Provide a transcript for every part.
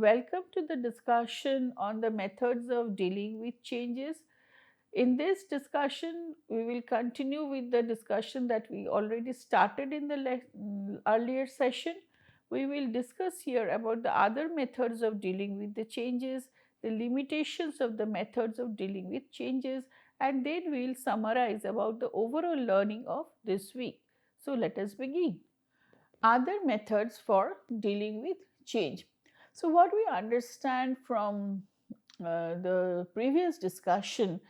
Welcome to the discussion on the methods of dealing with changes. In this discussion, we will continue with the discussion that we already started in the earlier session. We will discuss here about the other methods of dealing with the changes, the limitations of the methods of dealing with changes, and then we will summarize about the overall learning of this week. So, let us begin. Other methods for dealing with change. So, what we understand from the previous discussion,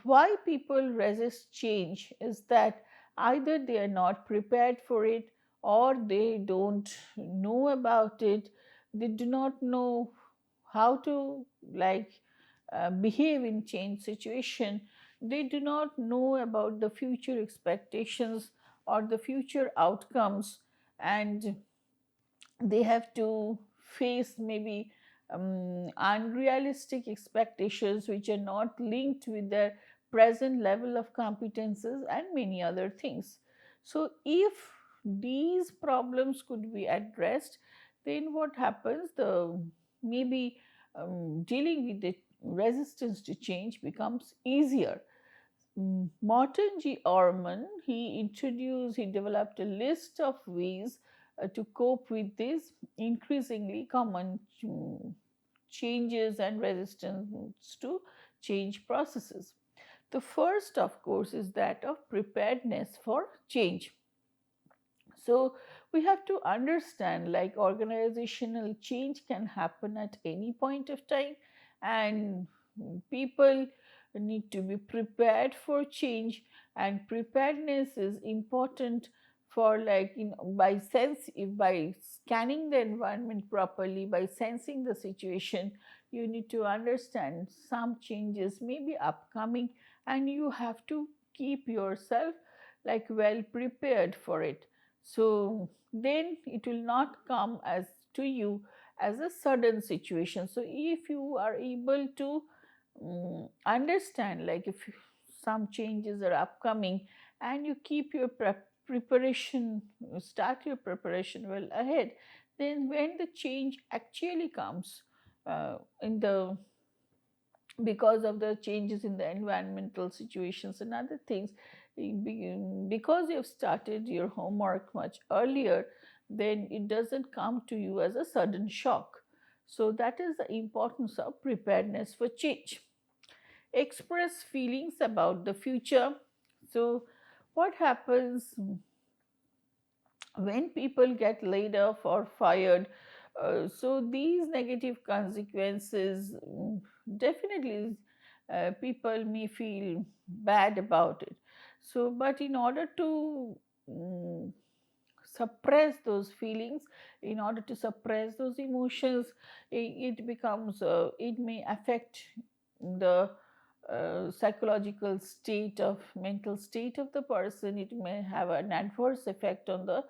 why people resist change is that either they are not prepared for it or they don't know about it, they do not know how to behave in change situation, they do not know about the future expectations or the future outcomes, and they have to face maybe unrealistic expectations which are not linked with their present level of competences and many other things. So, if these problems could be addressed, then what happens? The maybe dealing with the resistance to change becomes easier. Morton G. Orman, he developed a list of ways to cope with these increasingly common changes and resistance to change processes. The first, of course, is that of preparedness for change. So, we have to understand like organizational change can happen at any point of time, and people need to be prepared for change, and preparedness is important for by sense, if by scanning the environment properly, by sensing the situation, you need to understand some changes may be upcoming, and you have to keep yourself well prepared for it. So then it will not come as to you as a sudden situation. So if you are able to understand, like if some changes are upcoming and you keep your preparation, start your preparation well ahead, then when the change actually comes in the because of the changes in the environmental situations and other things, because you have started your homework much earlier, then it doesn't come to you as a sudden shock. So that is the importance of preparedness for change. Express feelings about the future. So what happens when people get laid off or fired? So these negative consequences, definitely people may feel bad about it. So, but in order to mm, suppress those feelings, in order to suppress those emotions, it becomes it may affect the psychological state of mental state of the person. It may have an adverse effect on the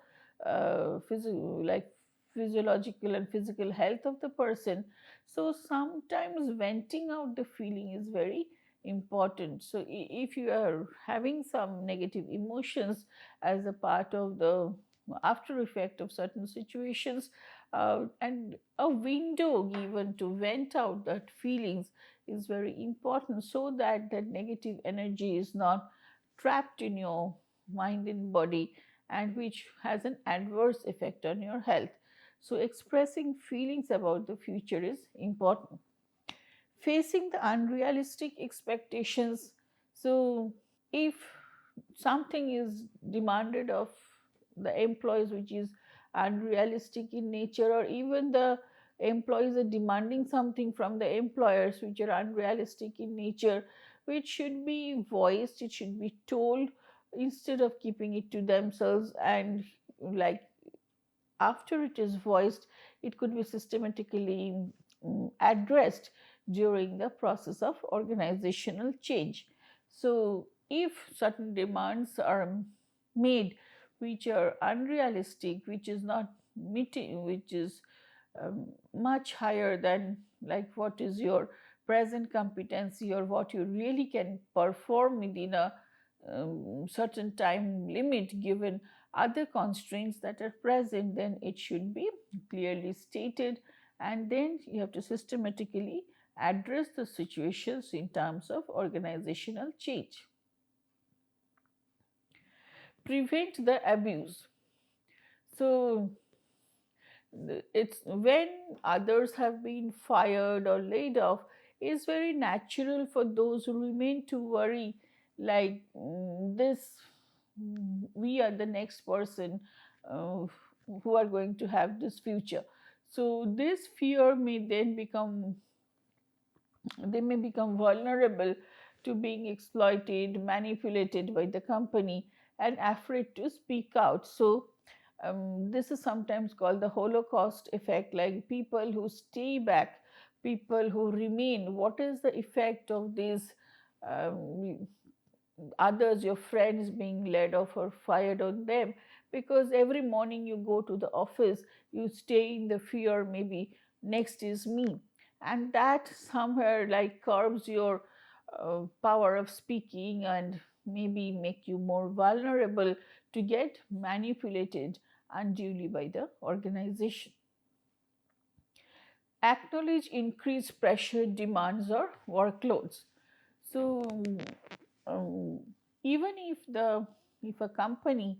physiological and physical health of the person. So sometimes venting out the feeling is very important. So if you are having some negative emotions as a part of the after effect of certain situations, and a window given to vent out that feelings is very important, so that that negative energy is not trapped in your mind and body, and which has an adverse effect on your health. So expressing feelings about the future is important. Facing the unrealistic expectations. So if something is demanded of the employees which is unrealistic in nature, or even the employees are demanding something from the employers which are unrealistic in nature, which should be voiced, it should be told, instead of keeping it to themselves. And like after it is voiced, it could be systematically addressed during the process of organizational change. So, if certain demands are made which are unrealistic, which is not meeting, which is much higher than like what is your present competency or what you really can perform within a certain time limit given other constraints that are present, then it should be clearly stated and then you have to systematically address the situations in terms of organizational change. Prevent the abuse. So it's when others have been fired or laid off, it's very natural for those who remain to worry, like we are the next person uh, who are going to have this future. So this fear may then become, they may become vulnerable to being exploited, manipulated by the company, and afraid to speak out. So, this is sometimes called the Holocaust effect, like people who stay back, people who remain. What is the effect of these um, others, your friends, being laid off or fired on them? Because every morning you go to the office, you stay in the fear, maybe next is me, and that somewhere like curbs your power of speaking and maybe make you more vulnerable to get manipulated unduly by the organization. Acknowledge increased pressure, demands, or workloads. So, um, even if a company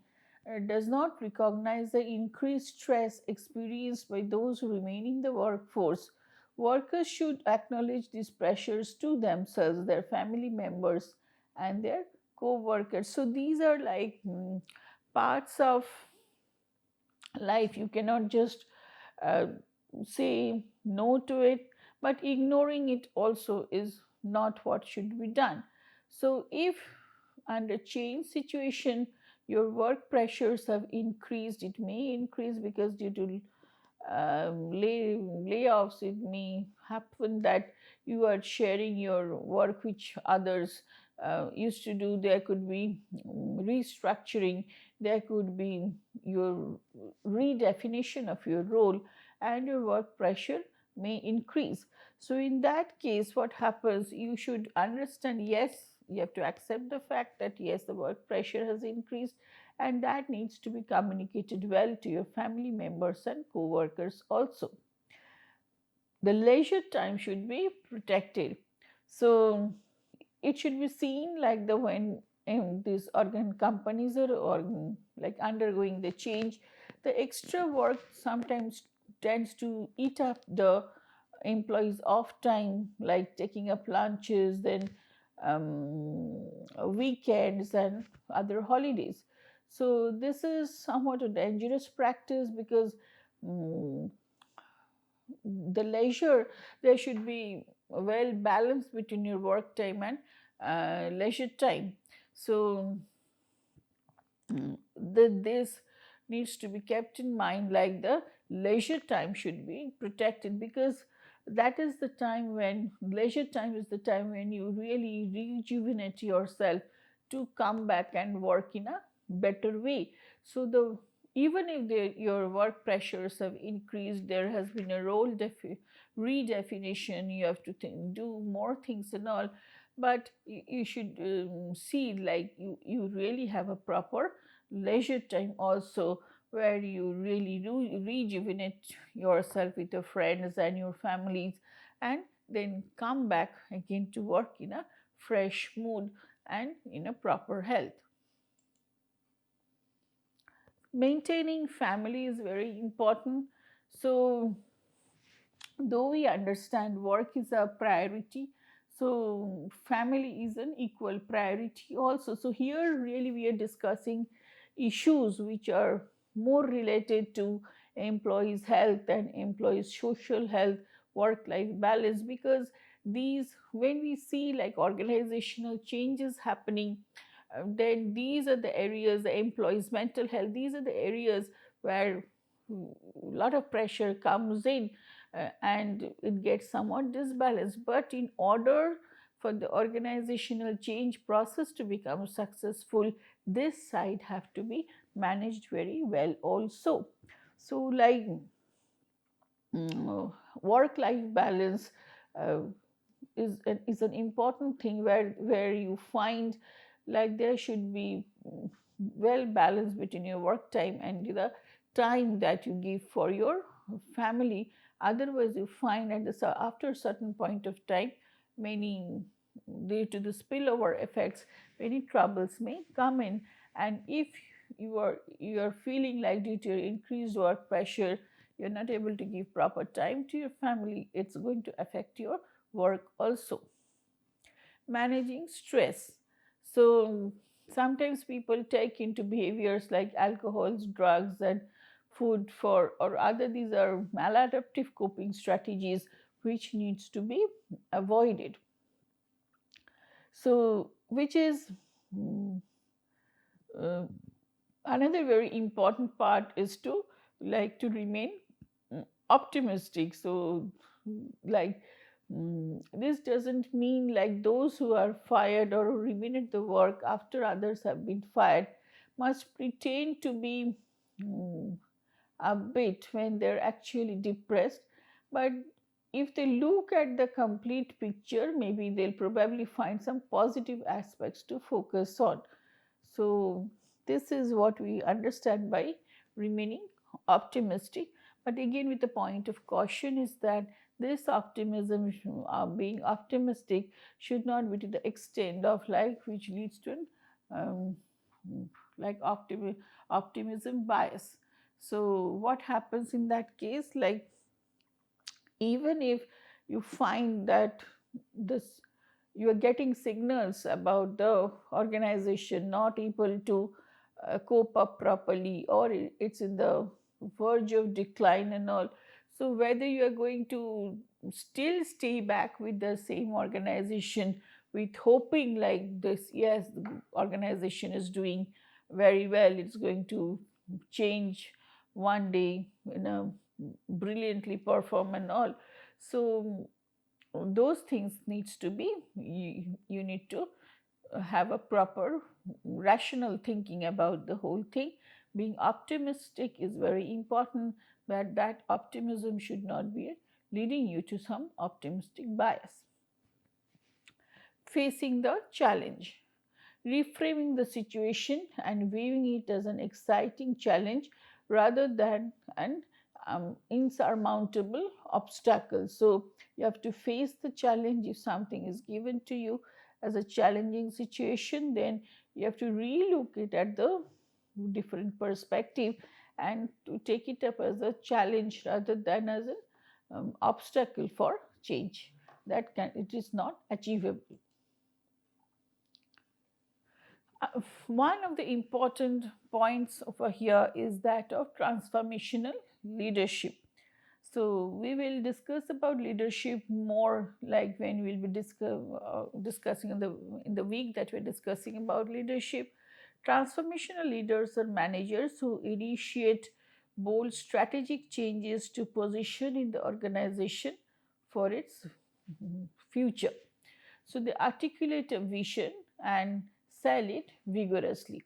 does not recognize the increased stress experienced by those who remain in the workforce, workers should acknowledge these pressures to themselves, their family members, and their co-workers. So these are like parts of life. You cannot just uh, say no to it, but ignoring it also is not what should be done. So, if under change situation your work pressures have increased, it may increase because due to layoffs, it may happen that you are sharing your work which others used to do. There could be restructuring, there could be your redefinition of your role, and your work pressure may increase. So in that case, what happens, you should understand, yes, you have to accept the fact that yes, the work pressure has increased, and that needs to be communicated well to your family members and co-workers also. The leisure time should be protected. So it should be seen like the when these organ companies are like undergoing the change, the extra work sometimes tends to eat up the employees off time, like taking up lunches, then weekends and other holidays. So this is somewhat a dangerous practice because mm, the leisure, there should be a well balanced between your work time and leisure time. So this needs to be kept in mind, like the leisure time should be protected, because that is the time when leisure time is the time when you really rejuvenate yourself to come back and work in a better way. So the even if your work pressures have increased, there has been a role redefinition, you have to do more things and all, but you should see like you really have a proper leisure time also, where you really rejuvenate yourself with your friends and your families, and then come back again to work in a fresh mood and in a proper health. Maintaining family is very important. So though we understand work is a priority, so family is an equal priority also. So here really we are discussing issues which are more related to employees health and employees social health, work life balance, because these, when we see like organizational changes happening, then these are the areas, the employees mental health, these are the areas where a lot of pressure comes in, and it gets somewhat disbalanced. But in order for the organizational change process to become successful, this side have to be managed very well also. So like work life balance uh, is an important thing, where you find like there should be well balance between your work time and the time that you give for your family, Otherwise, you find after a certain point of time, many, due to the spillover effects, many troubles may come in. And if you are feeling like due to your increased work pressure, you're not able to give proper time to your family, it's going to affect your work also. Managing stress. So sometimes people take into behaviors like alcohols, drugs, and food for or other. These are maladaptive coping strategies which needs to be avoided. So which is mm, uh, another very important part is to to remain optimistic. So like this doesn't mean like those who are fired or who remain at the work after others have been fired must pretend to be mm, a bit when they're actually depressed. But if they look at the complete picture, maybe they'll probably find some positive aspects to focus on. So this is what we understand by remaining optimistic. But again, with the point of caution is that this optimism, being optimistic, should not be to the extent of like which leads to an um, like optimism bias. So what happens in that case? Like even if you find that this you are getting signals about the organization not able to cope up properly, or it's in the verge of decline and all. So whether you are going to still stay back with the same organization with hoping like this, yes, the organization is doing very well, it's going to change one day, brilliantly perform and all. So those things needs to be, you need to have a proper rational thinking about the whole thing. Being optimistic is very important, but that optimism should not be leading you to some optimistic bias. Facing the challenge, reframing the situation and viewing it as an exciting challenge rather than an insurmountable obstacle. So you have to face the challenge. If something is given to you as a challenging situation, then you have to relook it at the different perspective and to take it up as a challenge rather than as an obstacle for change. It is not achievable. One of the important points over here is that of transformational leadership. So we will discuss about leadership more like when we'll be discussing in the week that we're discussing about leadership. Transformational leaders are managers who initiate bold strategic changes to position in the organization for its future. So they articulate a vision and sell it vigorously.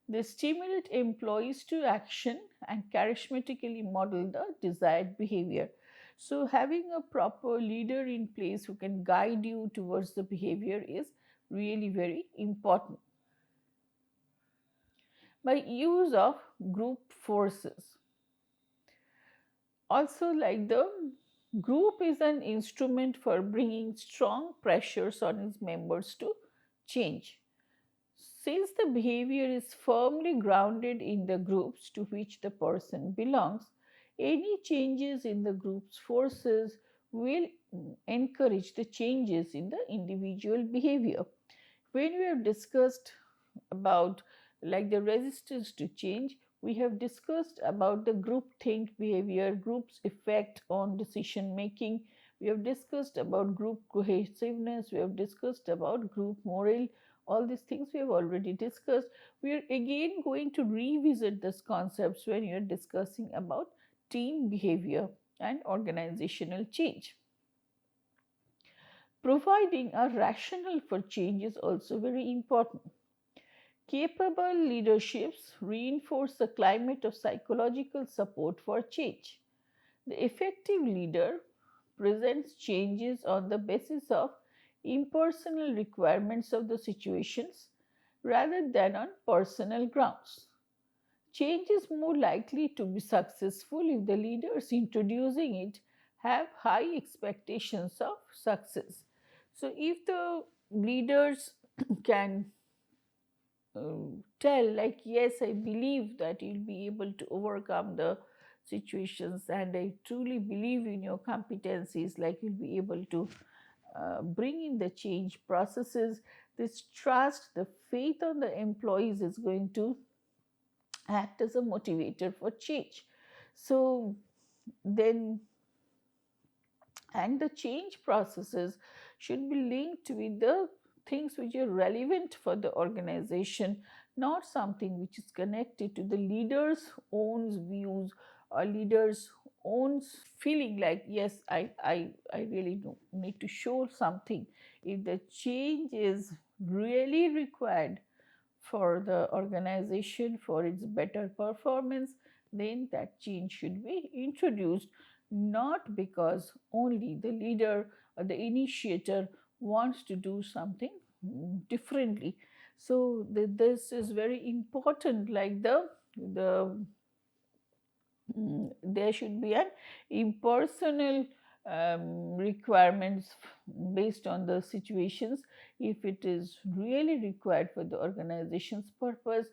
They stimulate employees to action and charismatically model the desired behavior. So, having a proper leader in place who can guide you towards the behavior is really very important. By use of group forces, also like the group is an instrument for bringing strong pressures on its members to change. Since the behavior is firmly grounded in the groups to which the person belongs, any changes in the group's forces will encourage the changes in the individual behavior. When we have discussed about like the resistance to change, we have discussed about the group think behavior, group's effect on decision making. We have discussed about group cohesiveness, we have discussed about group morale. All these things we have already discussed. We are again going to revisit these concepts when you are discussing about team behavior and organizational change. Providing a rationale for change is also very important. Capable leaderships reinforce the climate of psychological support for change. The effective leader presents changes on the basis of impersonal requirements of the situations rather than on personal grounds. Change is more likely to be successful if the leaders introducing it have high expectations of success. So if the leaders can tell, like, yes, I believe that you'll be able to overcome the situations, and I truly believe in your competencies, like you'll be able to bring in the change processes, this trust, the faith on the employees is going to act as a motivator for change. So then, and the change processes should be linked with the things which are relevant for the organization, not something which is connected to the leader's own views or leader's own feeling, like, yes, I really need to show something. If the change is really required for the organization for its better performance, then that change should be introduced, not because only the leader or the initiator wants to do something differently. So this is very important, like the there should be an impersonal requirements based on the situations. If it is really required for the organization's purpose,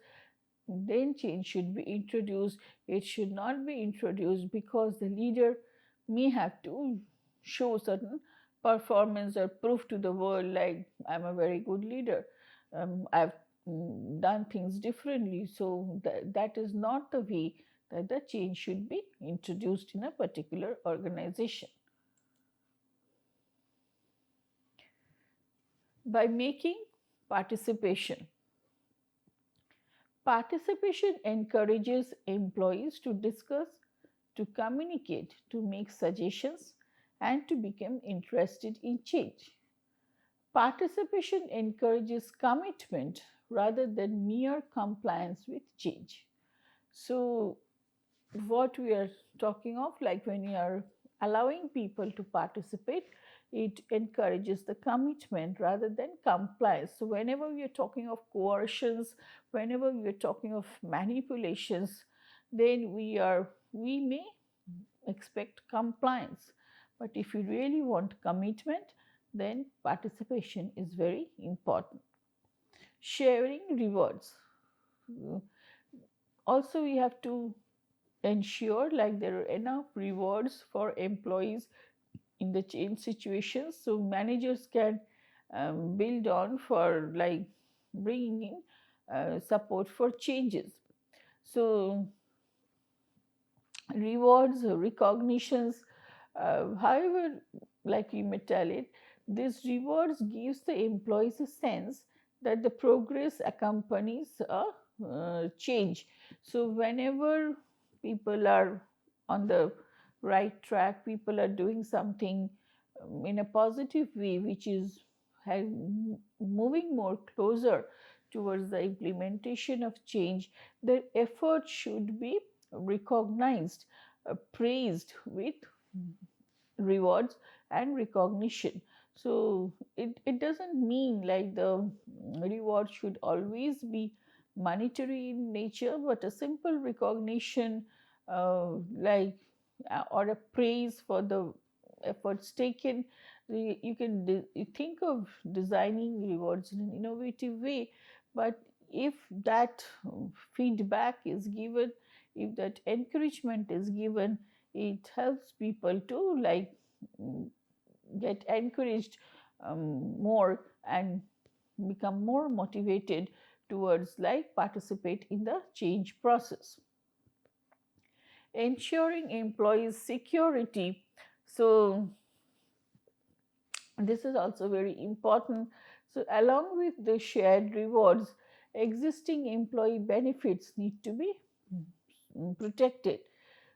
then change should be introduced. It should not be introduced because the leader may have to show certain performance or prove to the world, like, I'm a very good leader, I've done things differently. So that is not the way that the change should be introduced in a particular organization. By making participation, participation encourages employees to discuss, to communicate, to make suggestions, and to become interested in change. Participation encourages commitment rather than mere compliance with change. So, what we are talking of, like when you are allowing people to participate, it encourages the commitment rather than compliance. So whenever we are talking of coercions, whenever we are talking of manipulations, then we may expect compliance. But if you really want commitment, then participation is very important. Sharing rewards, also we have to ensure, like, there are enough rewards for employees in the change situations, so managers can build on for, like, bringing in support for changes. So rewards, recognitions, however, like you may tell it, this rewards gives the employees a sense that the progress accompanies a change. So whenever people are on the right track, people are doing something in a positive way, which is moving more closer towards the implementation of change, their effort should be recognized, praised with rewards and recognition. So it doesn't mean like the reward should always be monetary in nature, but a simple recognition, like, or a praise for the efforts taken. You can you think of designing rewards in an innovative way, but if that feedback is given, if that encouragement is given, it helps people to, like, mm, get encouraged more and become more motivated towards, like, participate in the change process. Ensuring employees security, so this is also very important. So along with the shared rewards, existing employee benefits need to be protected.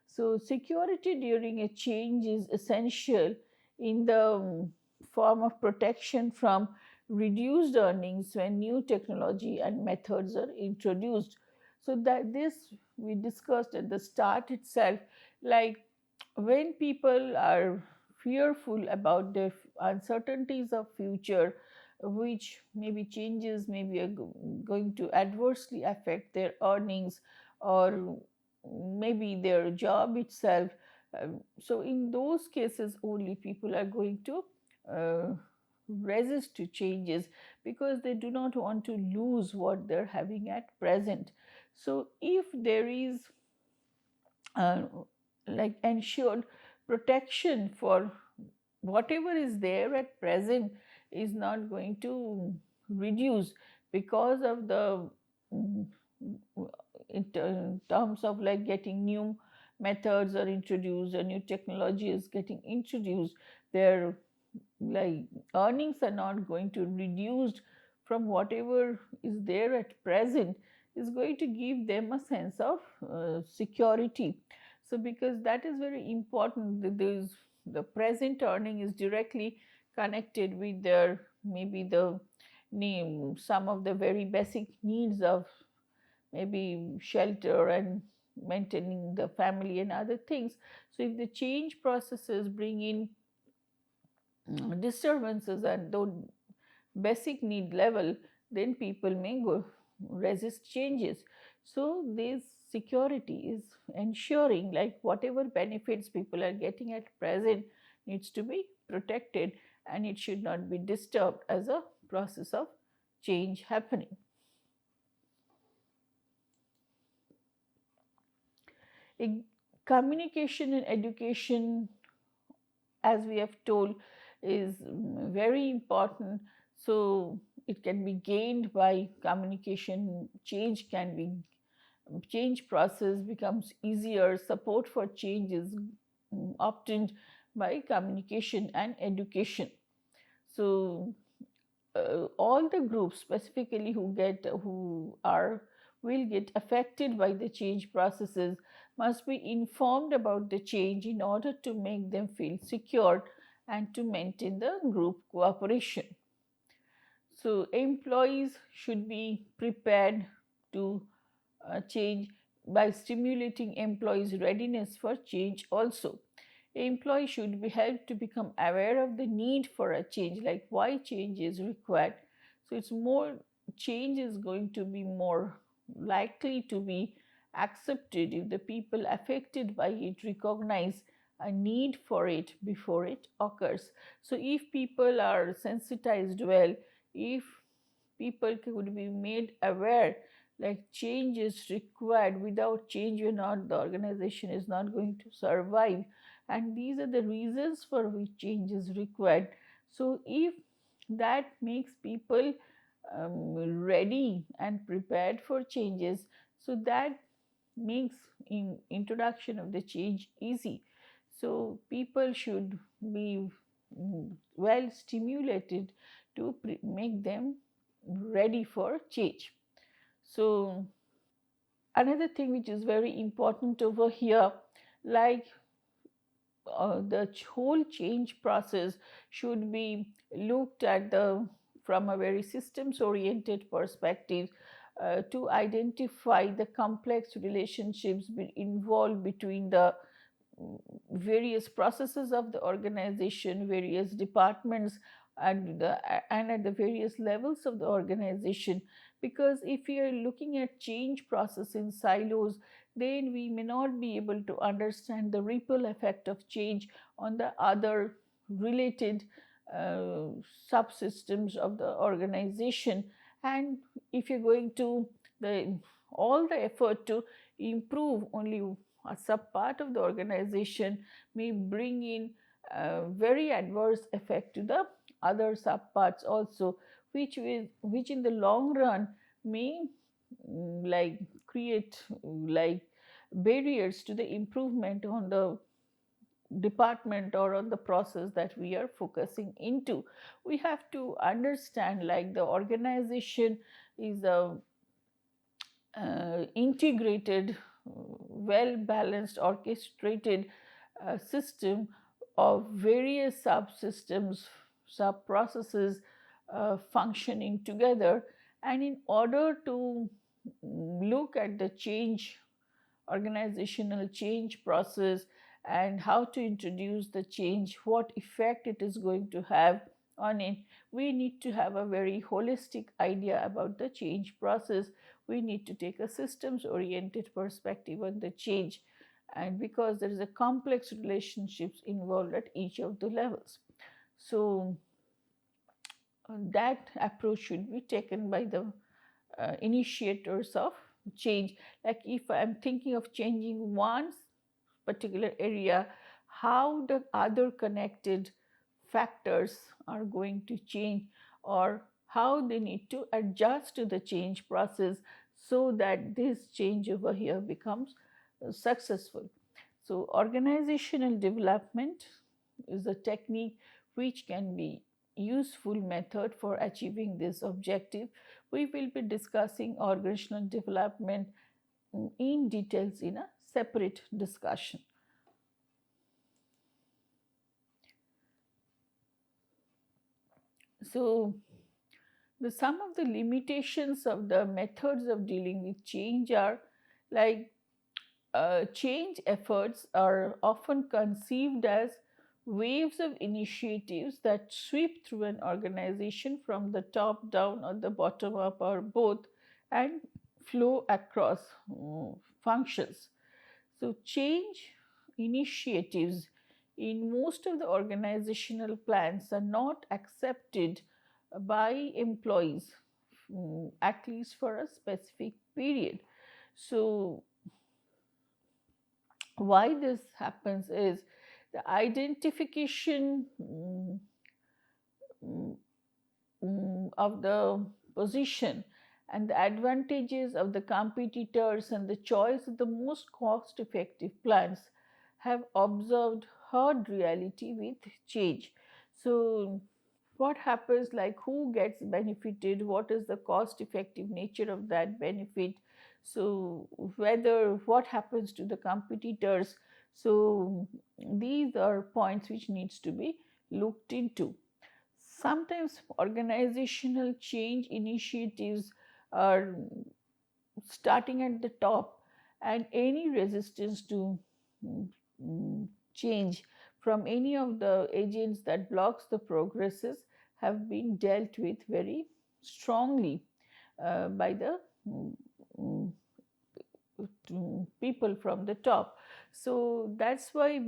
So security during a change is essential in the form of protection from reduced earnings when new technology and methods are introduced. So that this we discussed at the start itself, like, when people are fearful about the uncertainties of future, which maybe changes maybe are going to adversely affect their earnings, or maybe their job itself, So in those cases only people are going to uh, resist to changes, because they do not want to lose what they're having at present. So if there is uh, like ensured protection for whatever is there at present is not going to reduce because of the mm, in terms of like getting new methods are introduced, a new technology is getting introduced, their like earnings are not going to reduced from whatever is there at present, is going to give them a sense of security. So because that is very important, the present earning is directly connected with their maybe the name some of the very basic needs of maybe shelter and maintaining the family and other things. So if the change processes bring in disturbances at the basic need level, then people may go resist changes. So this security is ensuring like whatever benefits people are getting at present needs to be protected, and it should not be disturbed as a process of change happening. E- Communication and education, as we have told, is very important. So it can be gained by communication, change process becomes easier, support for change is obtained by communication and education. So all the groups specifically who are will get affected by the change processes must be informed about the change in order to make them feel secure and to maintain the group cooperation. So employees should be prepared to change by stimulating employees readiness for change also. Employee should be helped to become aware of the need for a change, like why change is required. So it's more, change is going to be more likely to be accepted if the people affected by it recognize a need for it before it occurs. So if people are sensitized well, if people could be made aware like change is required, without change you're not, the organization is not going to survive, and these are the reasons for which change is required. So if that makes people ready and prepared for changes, so that makes introduction of the change easy. So people should be well stimulated to make them ready for change. So another thing which is very important over here, like the whole change process should be looked at the from a very systems oriented perspective, to identify the complex relationships involved between the various processes of the organization, various departments, and at the various levels of the organization. Because if we are looking at change process in silos, then we may not be able to understand the ripple effect of change on the other related uh, subsystems of the organization. And if you're going to the all the effort to improve only a sub-part of the organization may bring in a very adverse effect to the other sub-parts also, which in the long run may like create like barriers to the improvement on the department or on the process that we are focusing into. We have to understand like the organization is a integrated, well balanced, orchestrated system of various subsystems, sub processes functioning together. And in order to look at the change, organizational change process, and how to introduce the change, what effect it is going to have on it, we need to have a very holistic idea about the change process. We need to take a systems oriented perspective on the change. and because there is a complex relationships involved at each of the levels. So that approach should be taken by the initiators of change. Like if I'm thinking of changing one particular area, how the other connected factors are going to change, or how they need to adjust to the change process so that this change over here becomes successful. So organizational development is a technique which can be useful method for achieving this objective. We will be discussing organizational development in details in a separate discussion. So some of the limitations of the methods of dealing with change are like change efforts are often conceived as waves of initiatives that sweep through an organization from the top down or the bottom up or both, and flow across functions. So, change initiatives in most of the organizational plans are not accepted by employees, at least for a specific period. So, why this happens is the identification mm, of the position and the advantages of the competitors and the choice of the most cost effective plans have observed hard reality with change. So what happens, like who gets benefited, what is the cost effective nature of that benefit, so whether what happens to the competitors. So these are points which needs to be looked into. Sometimes organizational change initiatives are starting at the top, and any resistance to mm, change from any of the agents that blocks the progresses have been dealt with very strongly by the mm, mm, people from the top. So that's why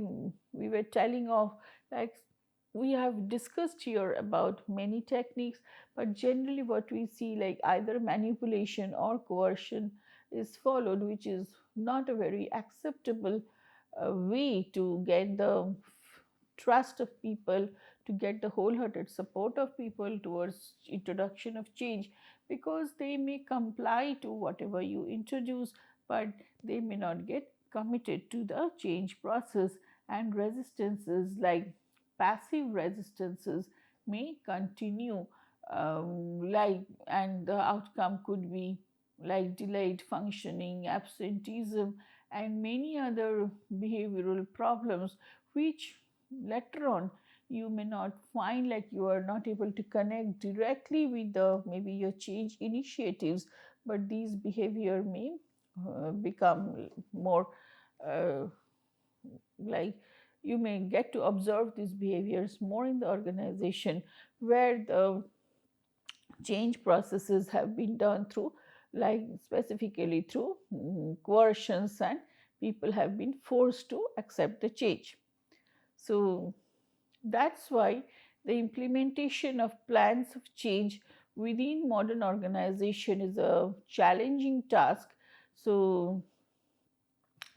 we were telling of, like, we have discussed here about many techniques, but generally what we see, like either manipulation or coercion is followed, which is not a very acceptable way to get the trust of people, to get the wholehearted support of people towards introduction of change, because they may comply to whatever you introduce, but they may not get committed to the change process, and resistances like passive resistances may continue, like, and the outcome could be like delayed functioning, absenteeism, and many other behavioral problems, which later on you may not find, like you are not able to connect directly with the maybe your change initiatives, but these behavior may become more uh, like you may get to observe these behaviors more in the organization where the change processes have been done through, like specifically through coercions, and people have been forced to accept the change. So that's why the implementation of plans of change within modern organization is a challenging task. So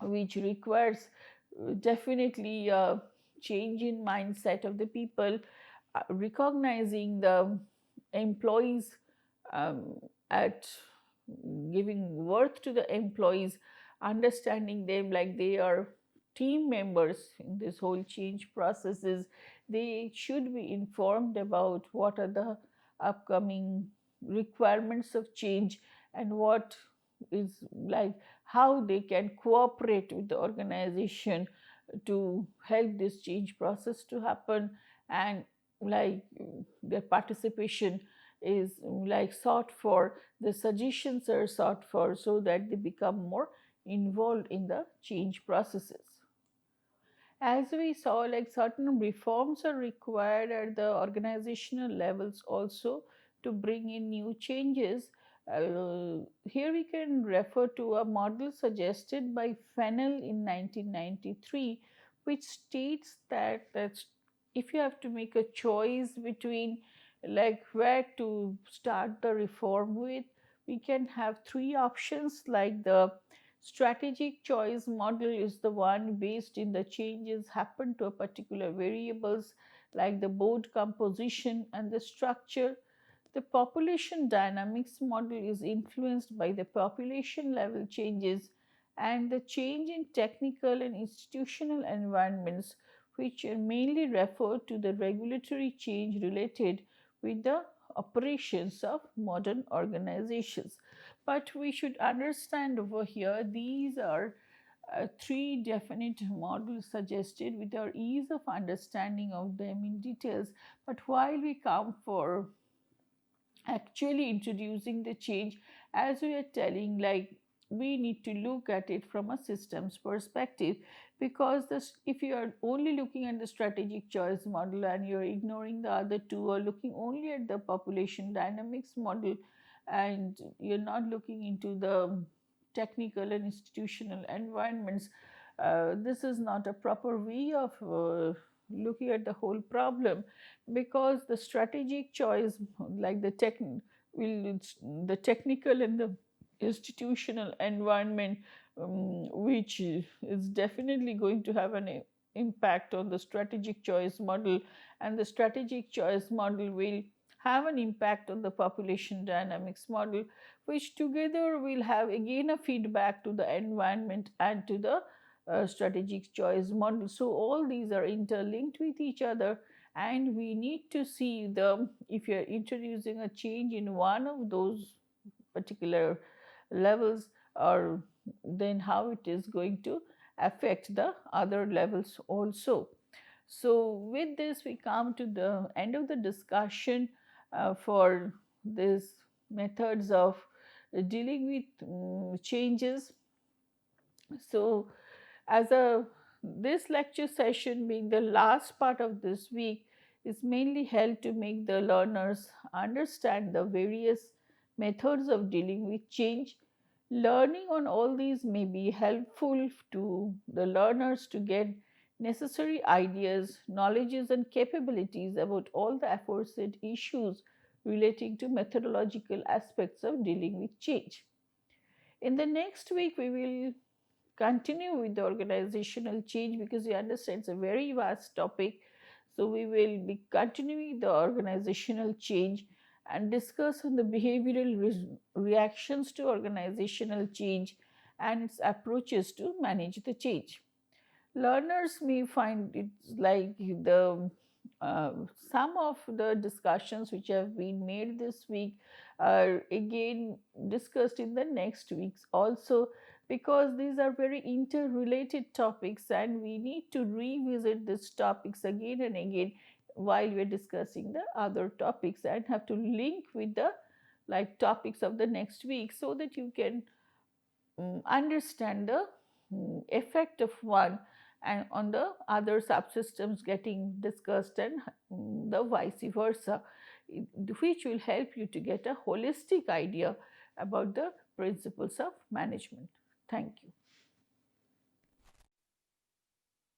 which requires definitely a change in mindset of the people, recognizing the employees, um, at giving worth to the employees, understanding them like they are team members in this whole change processes. They should be informed about what are the upcoming requirements of change, and what is like how they can cooperate with the organization to help this change process to happen, and like their participation is like sought for, the suggestions are sought for, so that they become more involved in the change processes. As we saw, like certain reforms are required at the organizational levels also to bring in new changes, Here we can refer to a model suggested by Fennell in 1993, which states that if you have to make a choice between like where to start the reform with, we can have three options. Like the strategic choice model is the one based in the changes happen to a particular variables like the board composition and the structure. The population dynamics model is influenced by the population level changes and the change in technical and institutional environments, which are mainly refer to the regulatory change related with the operations of modern organizations. But we should understand over here these are three definite models suggested with our ease of understanding of them in details. But while we come for actually introducing the change, as we are telling, like we need to look at it from a systems perspective, because this, if you are only looking at the strategic choice model and you're ignoring the other two, or looking only at the population dynamics model and you're not looking into the technical and institutional environments, this is not a proper way of looking at the whole problem. Because the strategic choice, like the technical and the institutional environment, which is definitely going to have an impact on the strategic choice model, and the strategic choice model will have an impact on the population dynamics model, which together will have again a feedback to the environment and to the strategic choice model. So all these are interlinked with each other, and we need to see the, if you're introducing a change in one of those particular levels, or then how it is going to affect the other levels also. So with this we come to the end of the discussion for this methods of dealing with changes. So as a, this lecture session being the last part of this week is mainly held to make the learners understand the various methods of dealing with change. Learning on all these may be helpful to the learners to get necessary ideas, knowledges and capabilities about all the aforesaid issues relating to methodological aspects of dealing with change. In the next week we will continue with the organizational change, because we understand it's a very vast topic. So we will be continuing the organizational change and discuss on the behavioral reactions to organizational change and its approaches to manage the change. Learners may find it like the uh, some of the discussions which have been made this week are again discussed in the next weeks also, because these are very interrelated topics and we need to revisit these topics again and again while we're discussing the other topics, and have to link with the like topics of the next week so that you can understand the effect of one and on the other subsystems getting discussed, and the vice versa, which will help you to get a holistic idea about the principles of management. Thank you.